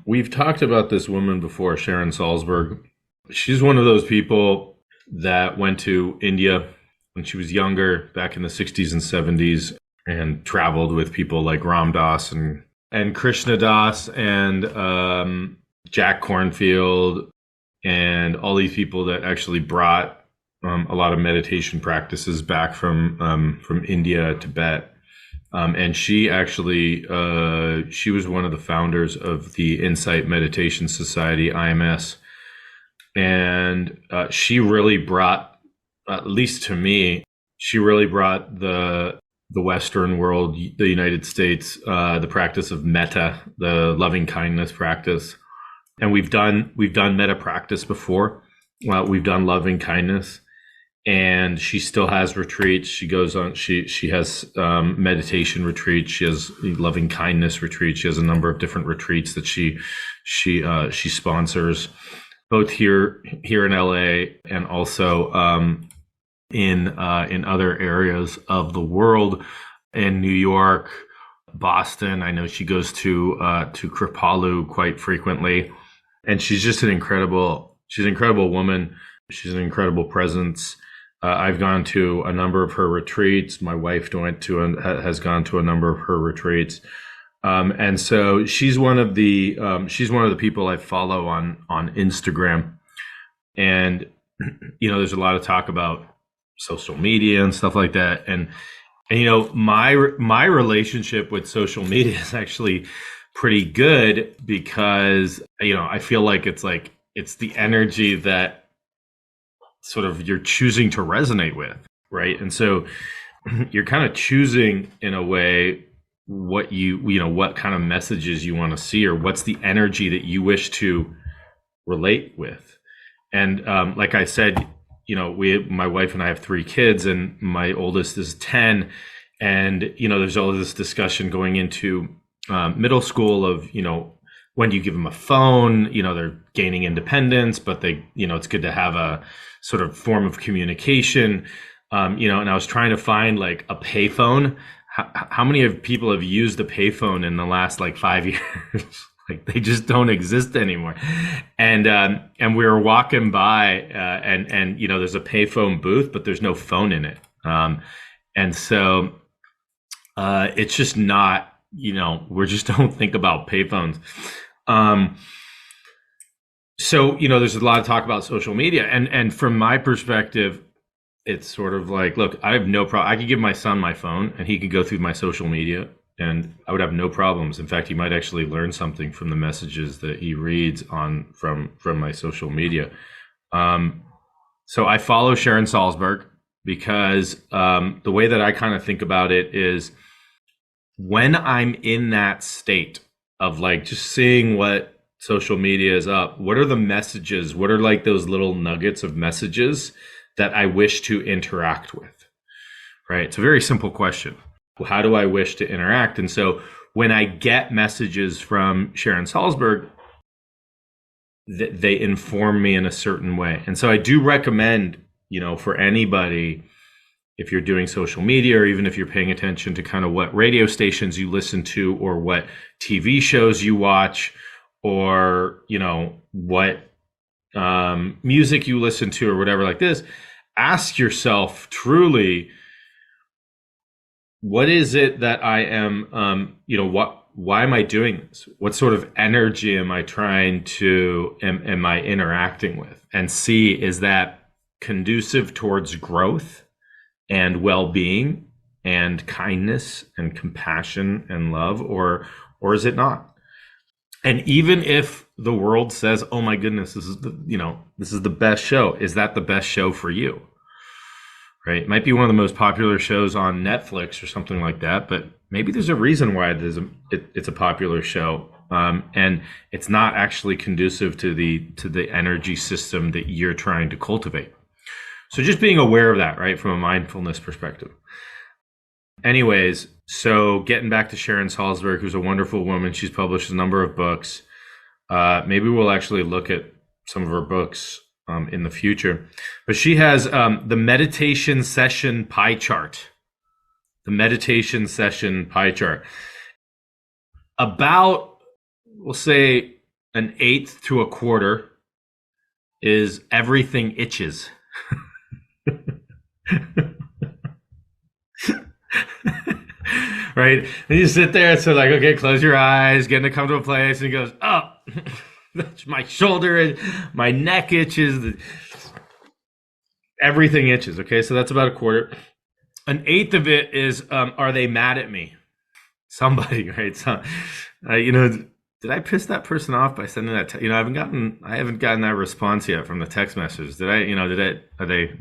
We've talked about this woman before, Sharon Salzberg. She's one of those people that went to India when she was younger, back in the 60s and 70s, and traveled with people like Ram Dass and Krishna Das and Jack Kornfield and all these people that actually brought a lot of meditation practices back from India, Tibet. And she actually, she was one of the founders of the Insight Meditation Society, IMS. And she really brought, at least to me, she really brought the Western world, the United States, the practice of metta, the loving kindness practice. And we've done metta practice before. We've done loving kindness. And she still has retreats. She goes on. She has meditation retreats. She has loving kindness retreats. She has a number of different retreats that she sponsors, both here in LA and also in other areas of the world, in New York, Boston. I know she goes to Kripalu quite frequently, and she's just an incredible woman. She's an incredible presence. I've gone to a number of her retreats. My wife has gone to a number of her retreats, and so she's one of the people I follow on Instagram. And there's a lot of talk about social media and stuff like that, and my relationship with social media is actually pretty good because I feel like it's the energy that sort of you're choosing to resonate with, right? And so you're kind of choosing in a way what what kind of messages you want to see, or what's the energy that you wish to relate with. And like I said, my wife and I have 3 kids, and my oldest is 10. And there's all this discussion going into middle school of when do you give them a phone? They're gaining independence, but it's good to have a sort of form of communication. And I was trying to find like a payphone. How many people have used a payphone in the last 5 years? Like they just don't exist anymore. And we were walking by, and there's a payphone booth, but there's no phone in it. And so it's just not, we just don't think about payphones. So, there's a lot of talk about social media, and from my perspective, it's sort of like, look, I have no problem. I could give my son my phone and he could go through my social media and I would have no problems. In fact, he might actually learn something from the messages that he reads from my social media. So I follow Sharon Salzberg because the way that I kind of think about it is, when I'm in that state of just seeing what social media is up, what are the messages? What are those little nuggets of messages that I wish to interact with? Right? It's a very simple question. How do I wish to interact? And so when I get messages from Sharon Salzberg, they inform me in a certain way. And so I do recommend, for anybody, if you're doing social media, or even if you're paying attention to kind of what radio stations you listen to, or what TV shows you watch, or what music you listen to, or whatever like this, ask yourself truly, what is it that I am why am I doing this? What sort of energy am I am I interacting with? And see, is that conducive towards growth and well-being and kindness and compassion and love, or is it not? And even if the world says, "Oh my goodness, this is the best show," is that the best show for you? Right? It might be one of the most popular shows on Netflix or something like that, but maybe there's a reason why it's a popular show, and it's not actually conducive to the energy system that you're trying to cultivate. So just being aware of that, right, from a mindfulness perspective. Anyways, so getting back to Sharon Salzberg, who's a wonderful woman. She's published a number of books. Maybe we'll actually look at some of her books in the future. But she has the meditation session pie chart. The meditation session pie chart. About, we'll say, An eighth to a quarter is everything itches. Right? And you sit there, so like, okay, close your eyes, get in a comfortable place, and he goes, oh, my shoulder and my neck itches. Everything itches. Okay, so that's about a quarter. An eighth of it is, are they mad at me? Somebody, right? So, did I piss that person off by sending that? I haven't gotten that response yet from the text message. Are they?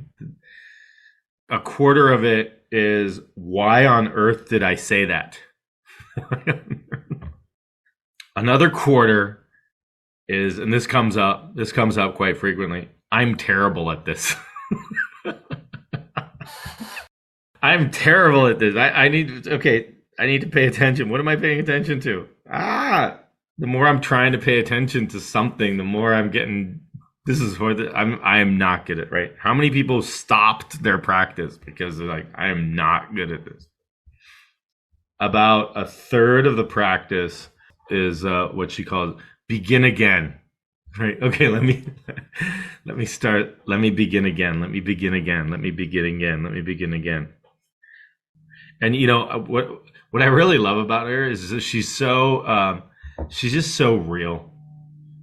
A quarter of it is, why on earth did I say that? Another quarter is, and this comes up quite frequently, I'm terrible at this. I'm terrible at this. I need to pay attention. What am I paying attention to? The more I'm trying to pay attention to something, the more I'm getting, I am not good at, right? How many people stopped their practice because they're like, I am not good at this? About a third of the practice is what she calls begin again. Right. Okay. Let me start. Let me begin again. Let me begin again. Let me begin again. Let me begin again. And what I really love about her is that she's just so real.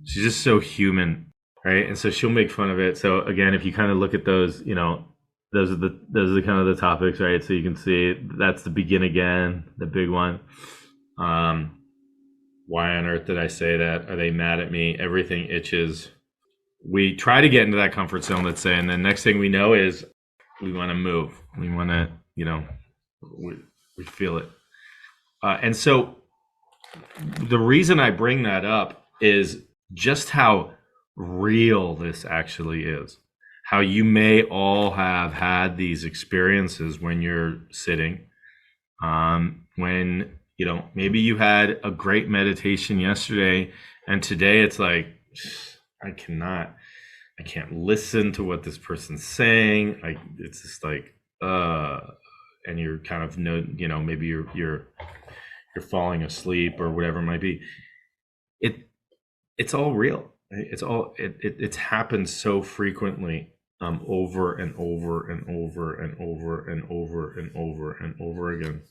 She's just so human, right? And so she'll make fun of it. So again, if you kind of look at those, those are the kind of the topics, right? So you can see that's the begin again, the big one. Why on earth did I say that? Are they mad at me? Everything itches. We try to get into that comfort zone, let's say, and then next thing we know is we want to move. We want to, we feel it. And so the reason I bring that up is just how real this actually is. How you may all have had these experiences when you're sitting, when maybe you had a great meditation yesterday, and today it's like, I can't listen to what this person's saying. Like, it's just like, and you're kind of, maybe you're falling asleep or whatever it might be. It's all real. It's happened so frequently, over and over and over and over and over and over and over again.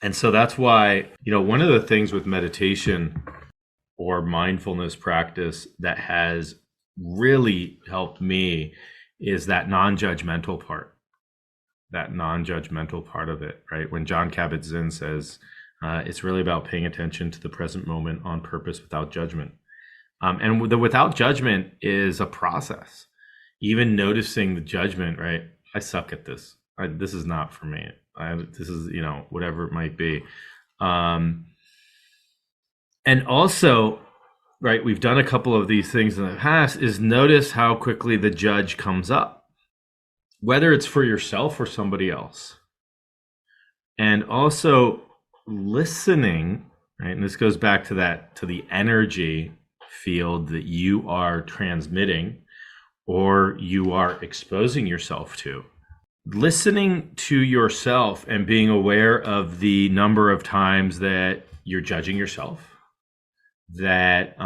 And so that's why, one of the things with meditation or mindfulness practice that has really helped me is that non-judgmental part of it, right? When John Kabat-Zinn says, it's really about paying attention to the present moment on purpose without judgment. And the without judgment is a process. Even noticing the judgment, right? I suck at this. This is not for me. This is, whatever it might be. And also, right, we've done a couple of these things in the past, is notice how quickly the judge comes up, whether it's for yourself or somebody else. And also listening, right? And this goes back to the energy field that you are transmitting or you are exposing yourself to. Listening to yourself and being aware of the number of times that you're judging yourself, that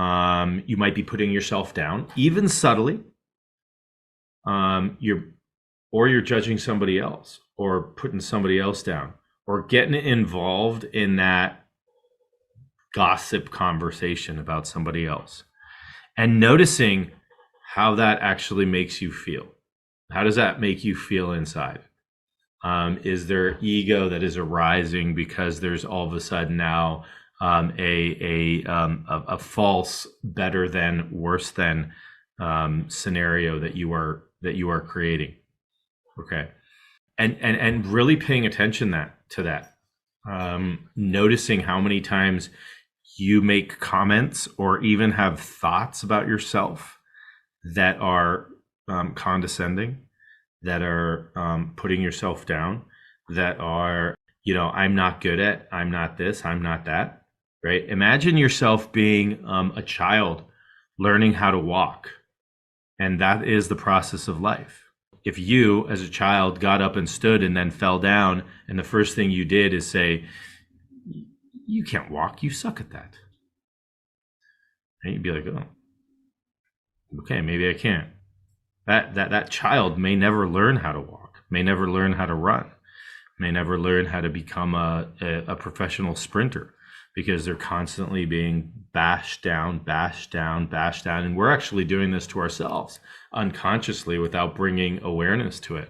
you might be putting yourself down, even subtly, you're judging somebody else or putting somebody else down or getting involved in that gossip conversation about somebody else, and noticing how that actually makes you feel. How does that make you feel inside? Is there ego that is arising because there's all of a sudden now a false better than, worse than scenario that you are creating? Okay, and really paying attention to that, noticing how many times you make comments or even have thoughts about yourself that are condescending, that are putting yourself down, that are, I'm not good at, I'm not this, I'm not that, right? Imagine yourself being a child learning how to walk, and that is the process of life. If you, as a child, got up and stood and then fell down, and the first thing you did is say, you can't walk, you suck at that. And you'd be like, oh, okay, maybe I can't. That child may never learn how to walk, may never learn how to run, may never learn how to become a professional sprinter, because they're constantly being bashed down, bashed down, bashed down. And we're actually doing this to ourselves unconsciously without bringing awareness to it.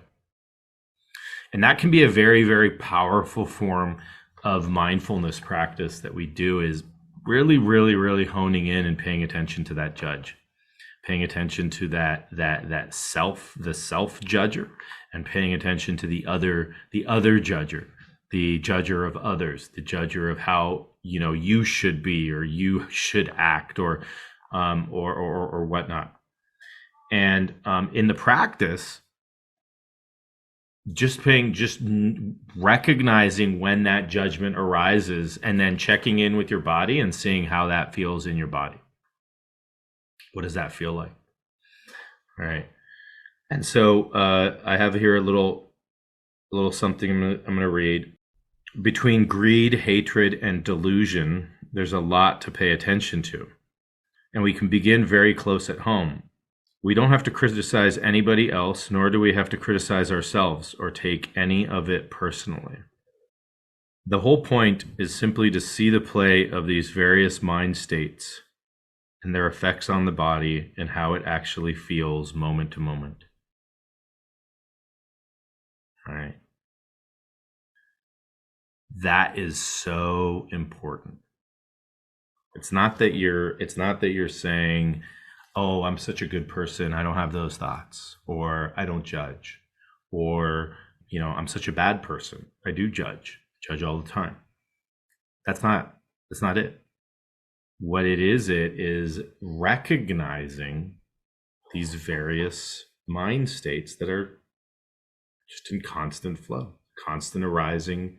And that can be a very, very powerful form of mindfulness practice that we do, is really, really, really honing in and paying attention to that judge, paying attention to that self, the self judger, and paying attention to the other judger, the judger of others, the judger of how, you know, you should be, or you should act, or whatnot. And in the practice, just recognizing when that judgment arises, and then checking in with your body and seeing how that feels in your body. What does that feel like? All right. And so I have here a little something I'm going to read. Between greed, hatred, and delusion, there's a lot to pay attention to. And we can begin very close at home. We don't have to criticize anybody else, nor do we have to criticize ourselves or take any of it personally. The whole point is simply to see the play of these various mind states and their effects on the body and how it actually feels moment to moment. All right. That is so important. It's not that you're saying, oh, I'm such a good person, I don't have those thoughts, or I don't judge, or, you know, I'm such a bad person, I do judge all the time. That's not it. What it is recognizing these various mind states that are just in constant flow, constant arising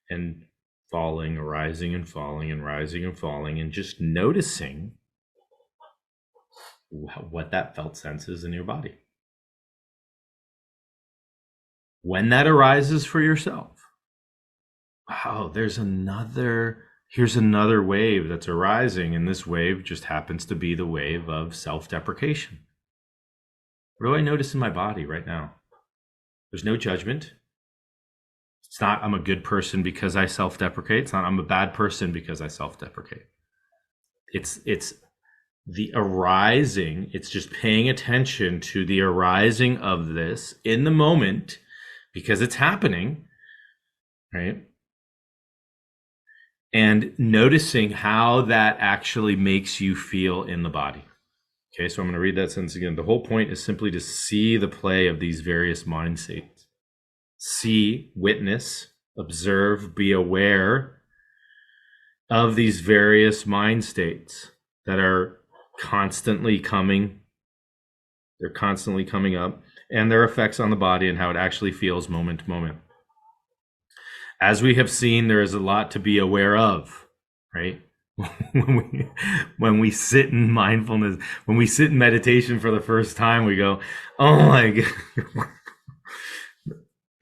and falling, arising and falling, and rising and falling, and just noticing what that felt sense is in your body. When that arises for yourself, wow, here's another wave that's arising, and this wave just happens to be the wave of self-deprecation. What do I notice in my body right now? There's no judgment. It's not I'm a good person because I self-deprecate. It's not I'm a bad person because I self-deprecate. It's the arising. It's just paying attention to the arising of this in the moment because it's happening, right? And noticing how that actually makes you feel in the body. Okay, so I'm going to read that sentence again. The whole point is simply to see the play of these various mind states. See, witness, observe, be aware of these various mind states that are constantly coming. They're constantly coming up, and their effects on the body and how it actually feels moment to moment. As we have seen, there is a lot to be aware of, right? when we sit in mindfulness, when we sit in meditation for the first time, we go, oh my God,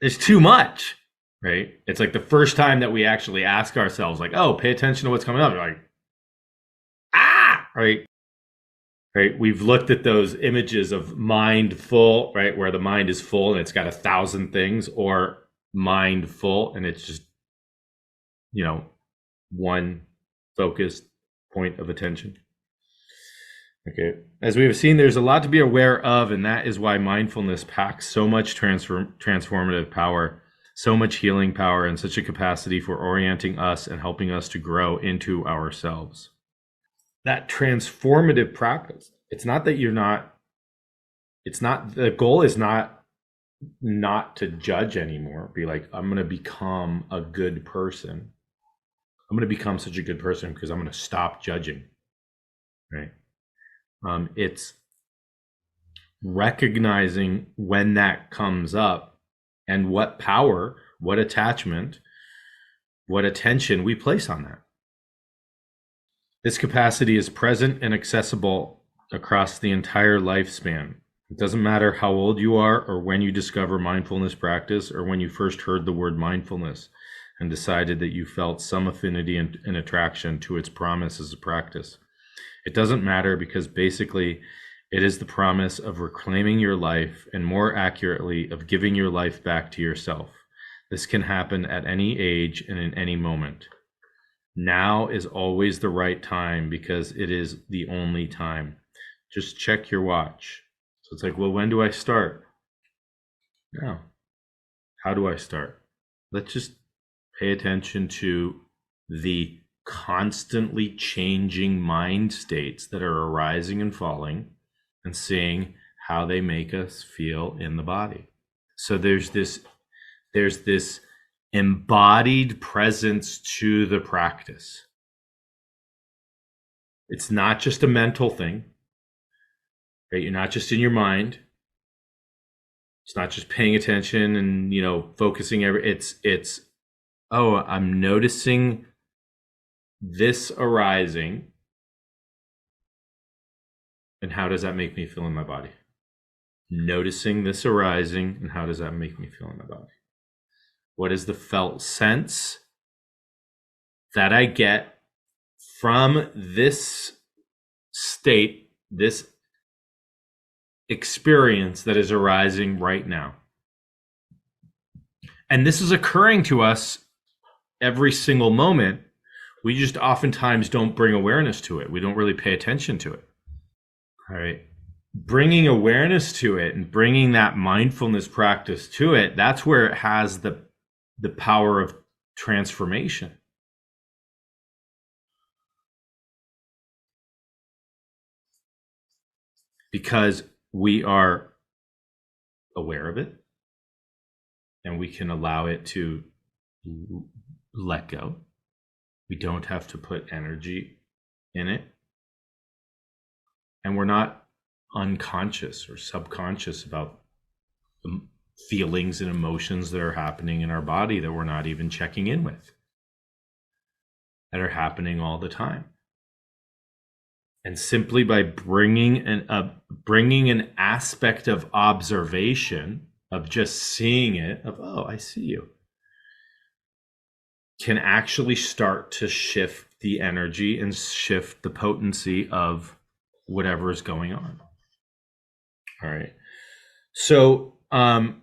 it's too much, right? It's like the first time that we actually ask ourselves, like, oh, pay attention to what's coming up. You're like, right? Right? We've looked at those images of mind full, right? Where the mind is full and it's got 1,000 things, or mind full and it's just, you know, one focused point of attention. Okay. As we have seen, there's a lot to be aware of, and that is why mindfulness packs so much transformative power, so much healing power, and such a capacity for orienting us and helping us to grow into ourselves. That transformative practice, it's not that you're not, it's not, the goal is not to judge anymore. Be like, I'm going to become a good person. I'm going to become such a good person because I'm going to stop judging, right? It's recognizing when that comes up and what power, what attachment, what attention we place on that. This capacity is present and accessible across the entire lifespan. It doesn't matter how old you are or when you discover mindfulness practice or when you first heard the word mindfulness and decided that you felt some affinity and attraction to its promise as a practice. It doesn't matter because basically it is the promise of reclaiming your life and more accurately of giving your life back to yourself. This can happen at any age and in any moment. Now is always the right time because it is the only time. Just check your watch. So it's like, well, when do I start? Now. How do I start? Let's just pay attention to the constantly changing mind states that are arising and falling and seeing how they make us feel in the body. So there's this embodied presence to the practice. It's not just a mental thing, right? You're not just in your mind. It's not just paying attention and, focusing it's, oh, I'm noticing this arising. And how does that make me feel in my body? Noticing this arising, and how does that make me feel in my body? What is the felt sense that I get from this state, this experience that is arising right now? And this is occurring to us every single moment. We just oftentimes don't bring awareness to it. We don't really pay attention to it. All right. Bringing awareness to it and bringing that mindfulness practice to it, that's where it has the power of transformation. Because we are aware of it and we can allow it to let go. We don't have to put energy in it. And we're not unconscious or subconscious about the feelings and emotions that are happening in our body that we're not even checking in with, that are happening all the time. And simply by bringing an aspect of observation, of just seeing it, of, oh, I see you, can actually start to shift the energy and shift the potency of whatever is going on. All right. So, I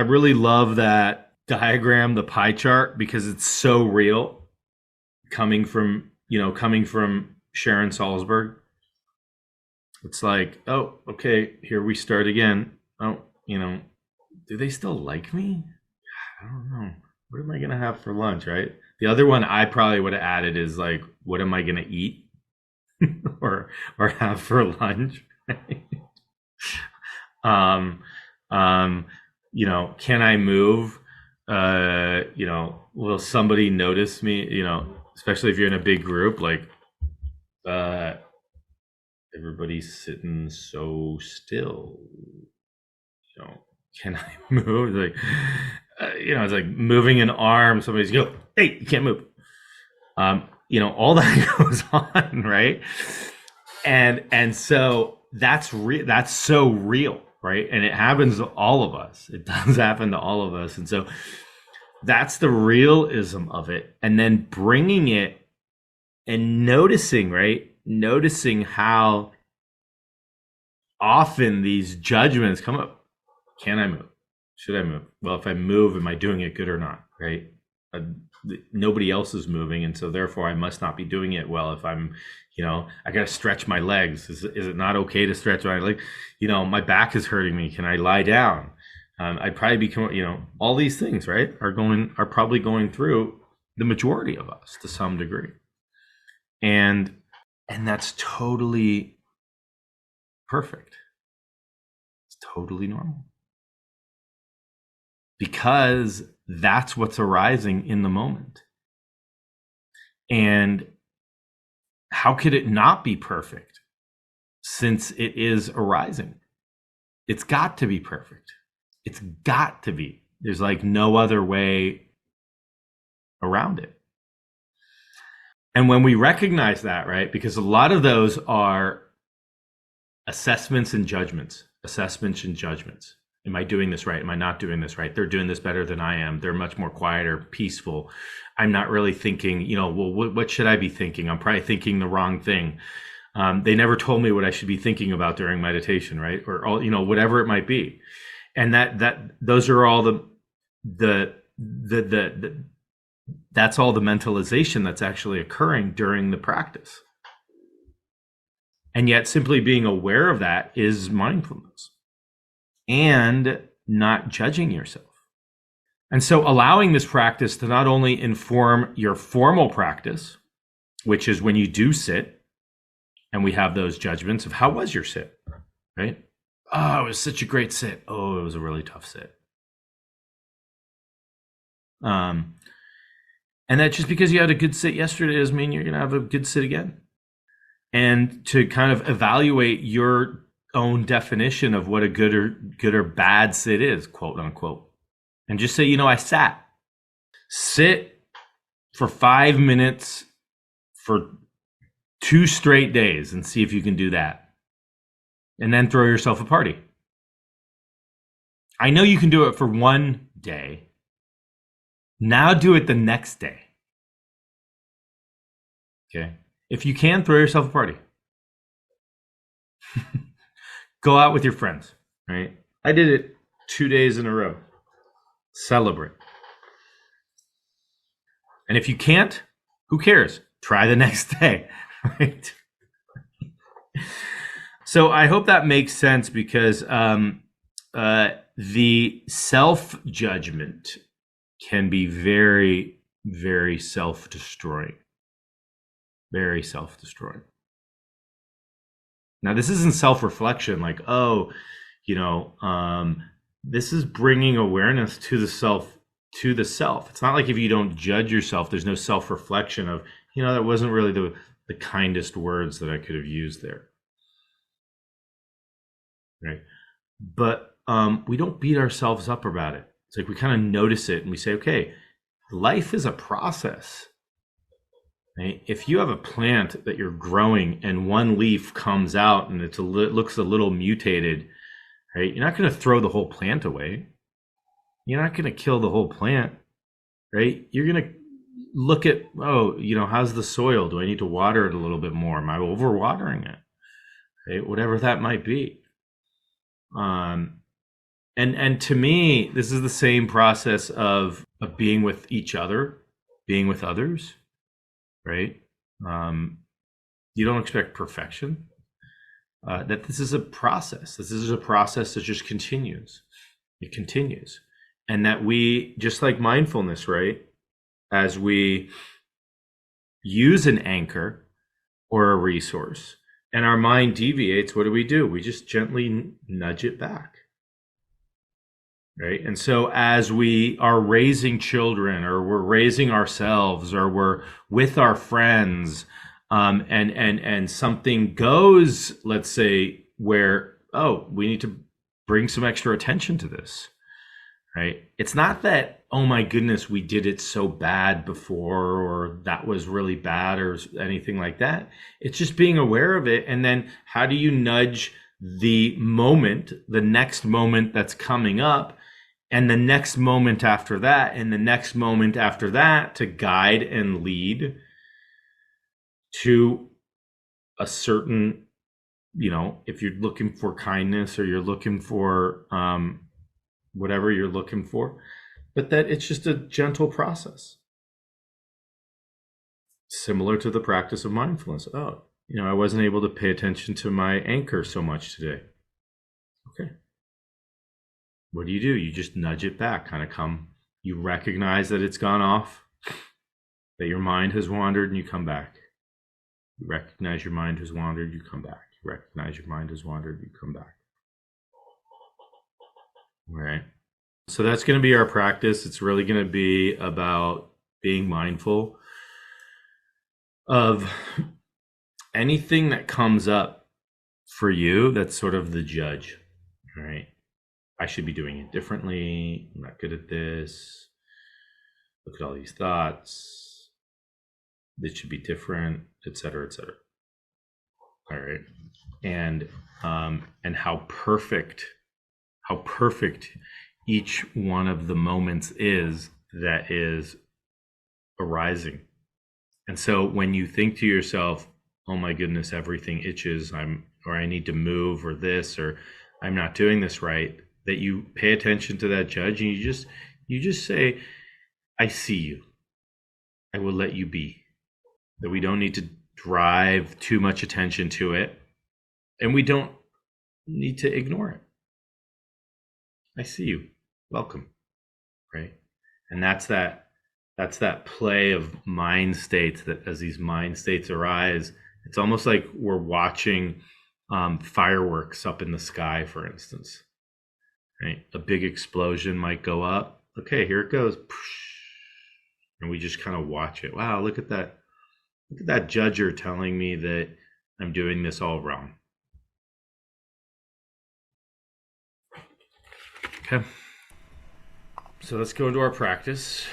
really love that diagram, the pie chart, because it's so real coming from Sharon Salzberg. It's like, oh, okay, here we start again. Oh, do they still like me? I don't know. What am I going to have for lunch, right? The other one I probably would have added is like, what am I going to eat or have for lunch? Can I move? Will somebody notice me? Especially if you're in a big group, like, everybody's sitting so still. Can I move? Like, it's like moving an arm. Somebody's go, hey, you can't move. All that goes on, right? And so that's so real, right? And it happens to all of us. It does happen to all of us. And so that's the realism of it. And then bringing it and noticing, right? Noticing how often these judgments come up. Can I move? Should I move? Well, if I move, am I doing it good or not, right? Nobody else is moving, and so therefore I must not be doing it well. If I'm, I got to stretch my legs. Is it not okay to stretch my leg? My back is hurting me. Can I lie down? I'd probably become, all these things, right, are probably going through the majority of us to some degree. And that's totally perfect. It's totally normal. Because that's what's arising in the moment. And how could it not be perfect since it is arising? It's got to be perfect. It's got to be. There's like no other way around it. And when we recognize that, right, because a lot of those are assessments and judgments. Am I doing this right? Am I not doing this right? They're doing this better than I am. They're much more quieter, peaceful. I'm not really thinking, well, what should I be thinking? I'm probably thinking the wrong thing. They never told me what I should be thinking about during meditation, right? Or all, whatever it might be. And those are all the that's all the mentalization that's actually occurring during the practice. And yet simply being aware of that is mindfulness and not judging yourself. And so allowing this practice to not only inform your formal practice, which is when you do sit and we have those judgments of how was your sit, right? Oh, it was such a great sit. Oh, it was a really tough sit. And that just because you had a good sit yesterday doesn't mean you're going to have a good sit again. And to kind of evaluate your own definition of what a good or bad sit is, quote unquote, and just say, I sat. Sit for 5 minutes for 2 straight days and see if you can do that. And then throw yourself a party. I know you can do it for 1 day. Now do it the next day. Okay. If you can, throw yourself a party. Go out with your friends, right? I did it 2 days in a row. Celebrate. And if you can't, who cares? Try the next day, right? So I hope that makes sense, because the self-judgment can be very, very self-destroying. Very self-destroying. Now, this isn't self-reflection like, this is bringing awareness to the self. It's not like if you don't judge yourself, there's no self-reflection of, that wasn't really the kindest words that I could have used there. Right? But we don't beat ourselves up about it. It's like we kind of notice it and we say, okay, life is a process. Right? If you have a plant that you're growing and one leaf comes out and it looks a little mutated, right? You're not going to throw the whole plant away. You're not going to kill the whole plant, right? You're going to look at, how's the soil? Do I need to water it a little bit more? Am I overwatering it? Right? Whatever that might be. And to me, this is the same process of being with each other, being with others, right? You don't expect perfection. That this is a process. This is a process that just continues. It continues. And that we, just like mindfulness, right? As we use an anchor or a resource and our mind deviates, what do? We just gently nudge it back. Right? And so as we are raising children, or we're raising ourselves, or we're with our friends, and something goes, let's say, where, we need to bring some extra attention to this, right? It's not that, oh my goodness, we did it so bad before, or that was really bad, or anything like that. It's just being aware of it. And then how do you nudge the next moment that's coming up, and the next moment after that, and the next moment after that, to guide and lead to a certain, if you're looking for kindness, or you're looking for whatever you're looking for, but that it's just a gentle process. Similar to the practice of mindfulness. I wasn't able to pay attention to my anchor so much today. Okay. What do? You just nudge it back, you recognize that it's gone off, that your mind has wandered, and you come back. You recognize your mind has wandered, you come back. You recognize your mind has wandered, you come back. All right. So that's going to be our practice. It's really going to be about being mindful of anything that comes up for you that's sort of the judge, right? I should be doing it differently. I'm not good at this. Look at all these thoughts. This should be different, et cetera, et cetera. All right. And how perfect how perfect each one of the moments is that is arising. And so when you think to yourself, oh my goodness, everything itches, I need to move, or this, or I'm not doing this right, that you pay attention to that judge and you just say, I see you. I will let you be. That we don't need to drive too much attention to it, and we don't need to ignore it. I see you. Welcome. Right? And that's that play of mind states, that as these mind states arise, it's almost like we're watching fireworks up in the sky, for instance. Right? A big explosion might go up. Okay, here it goes. And we just kind of watch it. Wow, look at that. Look at that judger telling me that I'm doing this all wrong. Okay. So let's go into our practice.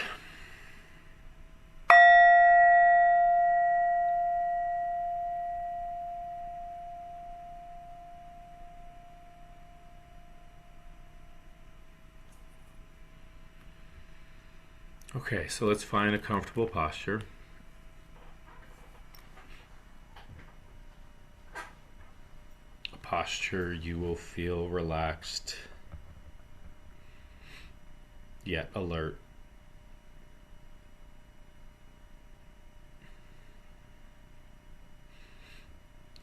Okay, so let's find a comfortable posture. A posture you will feel relaxed, yet alert.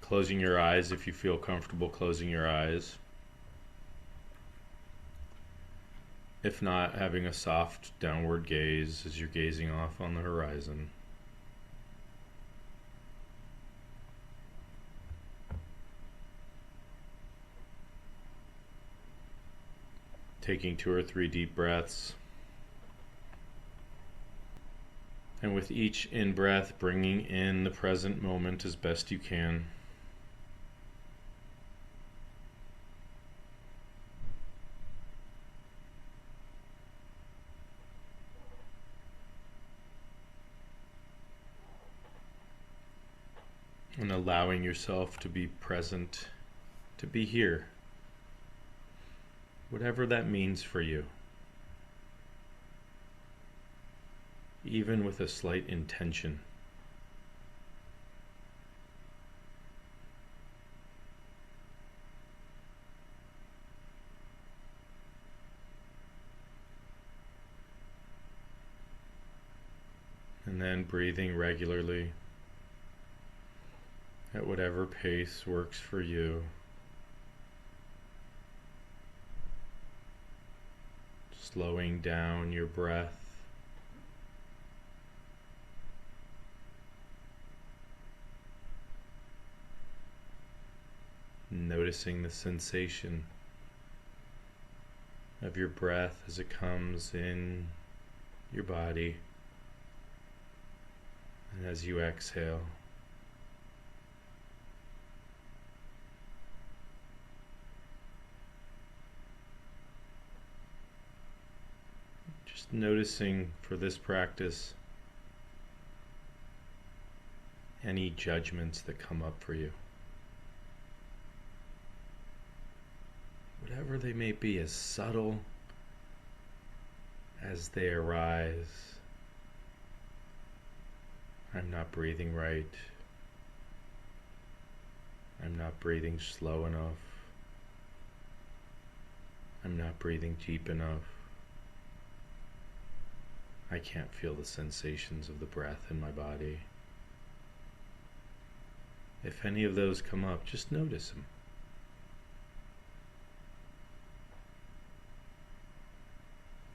Closing your eyes if you feel comfortable closing your eyes. If not, having a soft downward gaze as you're gazing off on the horizon. Taking 2 or 3 deep breaths. And with each in-breath, bringing in the present moment as best you can. And allowing yourself to be present, to be here, whatever that means for you, even with a slight intention. And then breathing regularly at whatever pace works for you. Slowing down your breath. Noticing the sensation of your breath as it comes in your body and as you exhale. Just noticing for this practice any judgments that come up for you. Whatever they may be, as subtle as they arise. I'm not breathing right. I'm not breathing slow enough. I'm not breathing deep enough. I can't feel the sensations of the breath in my body. If any of those come up, just notice them.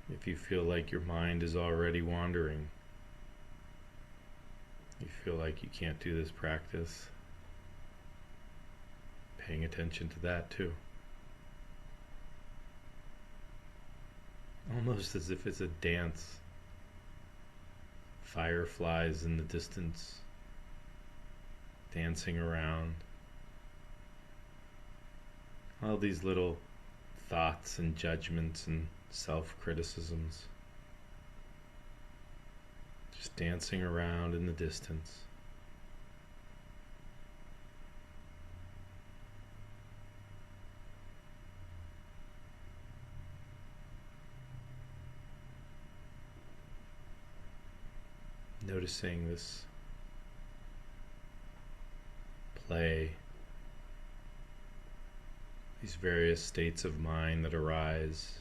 If you feel like your mind is already wandering, you feel like you can't do this practice, paying attention to that too. Almost as if it's a dance. Fireflies in the distance, dancing around. All these little thoughts and judgments and self-criticisms, just dancing around in the distance. Noticing this play, these various states of mind that arise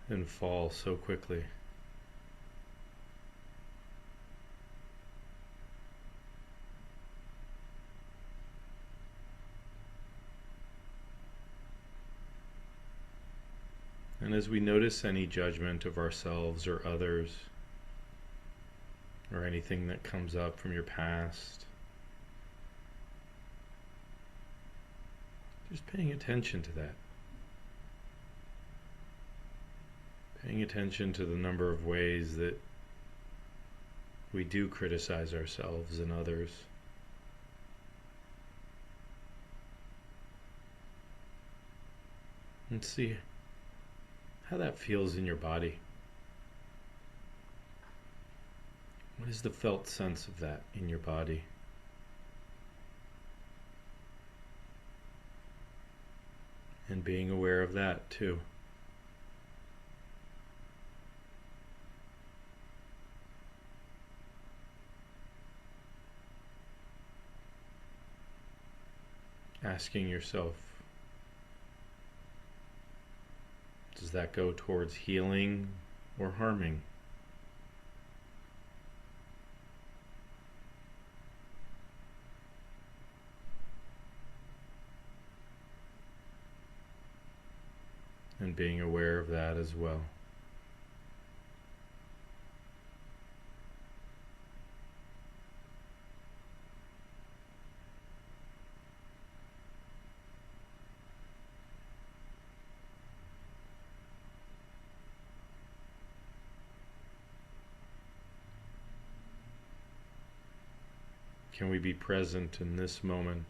and fall so quickly. And as we notice any judgment of ourselves or others, or anything that comes up from your past, just paying attention to that. Paying attention to the number of ways that we do criticize ourselves and others. And see how that feels in your body. What is the felt sense of that in your body? And being aware of that too. Asking yourself, does that go towards healing or harming? And being aware of that as well. Can we be present in this moment?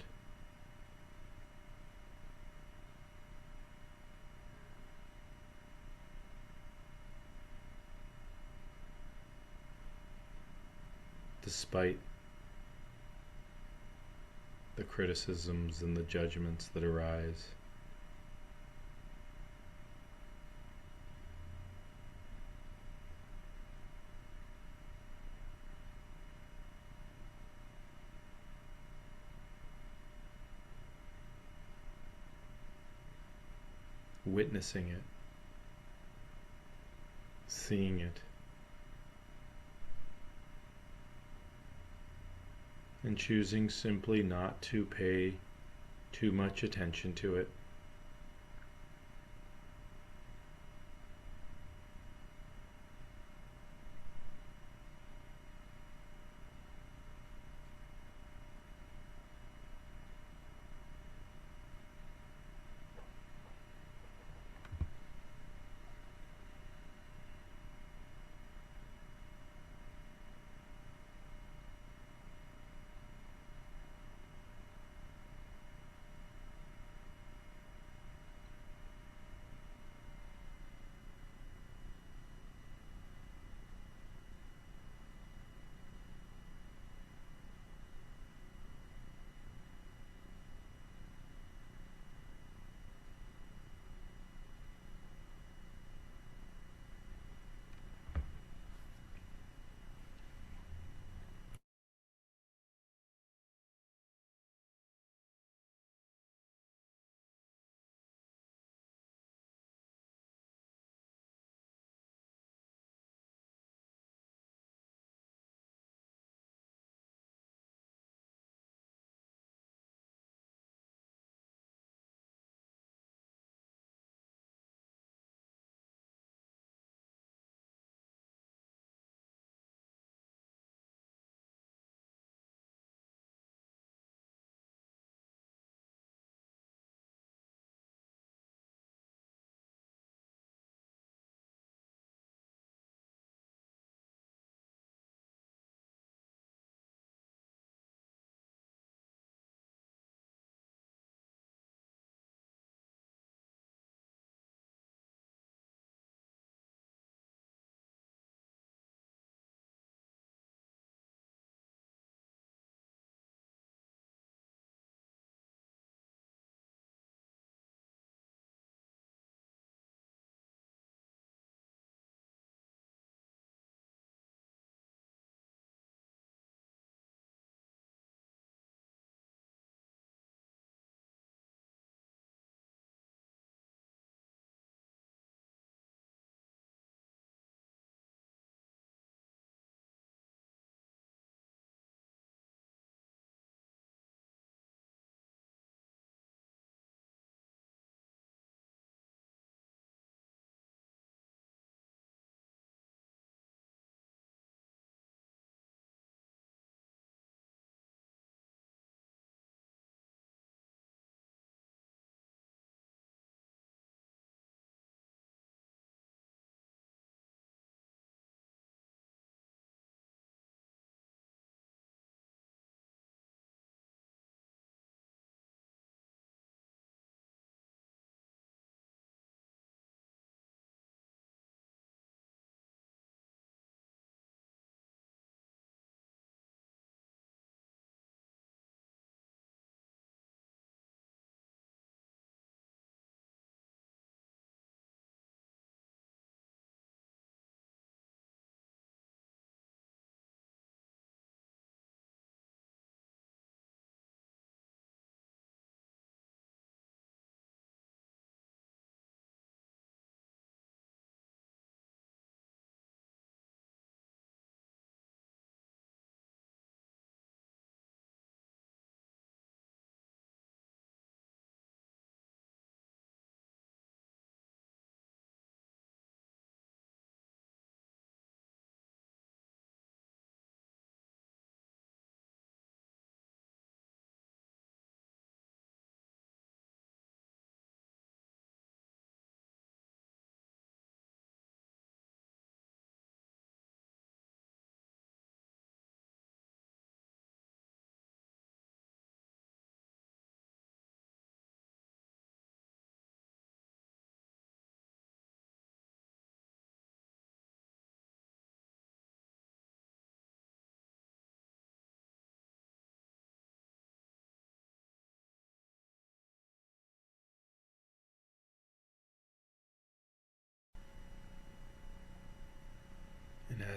Despite the criticisms and the judgments that arise. Witnessing it, seeing it, and choosing simply not to pay too much attention to it.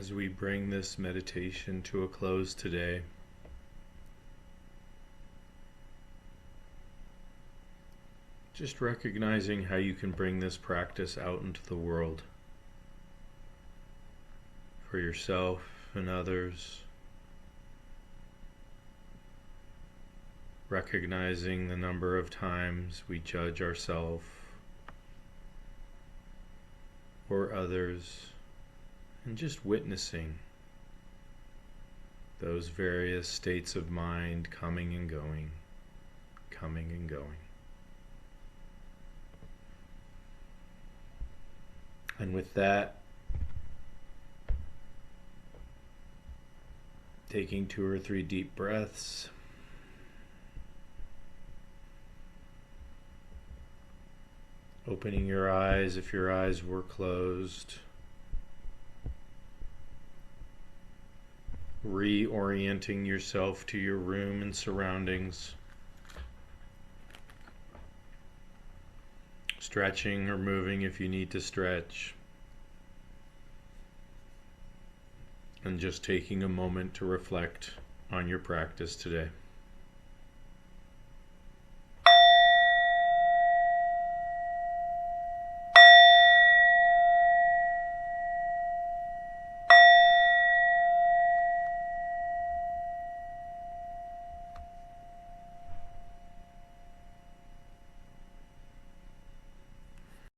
As we bring this meditation to a close today, just recognizing how you can bring this practice out into the world for yourself and others, recognizing the number of times we judge ourselves or others, and just witnessing those various states of mind coming and going, coming and going. And with that, taking 2 or 3 deep breaths, opening your eyes if your eyes were closed, reorienting yourself to your room and surroundings, stretching or moving if you need to stretch, and just taking a moment to reflect on your practice today.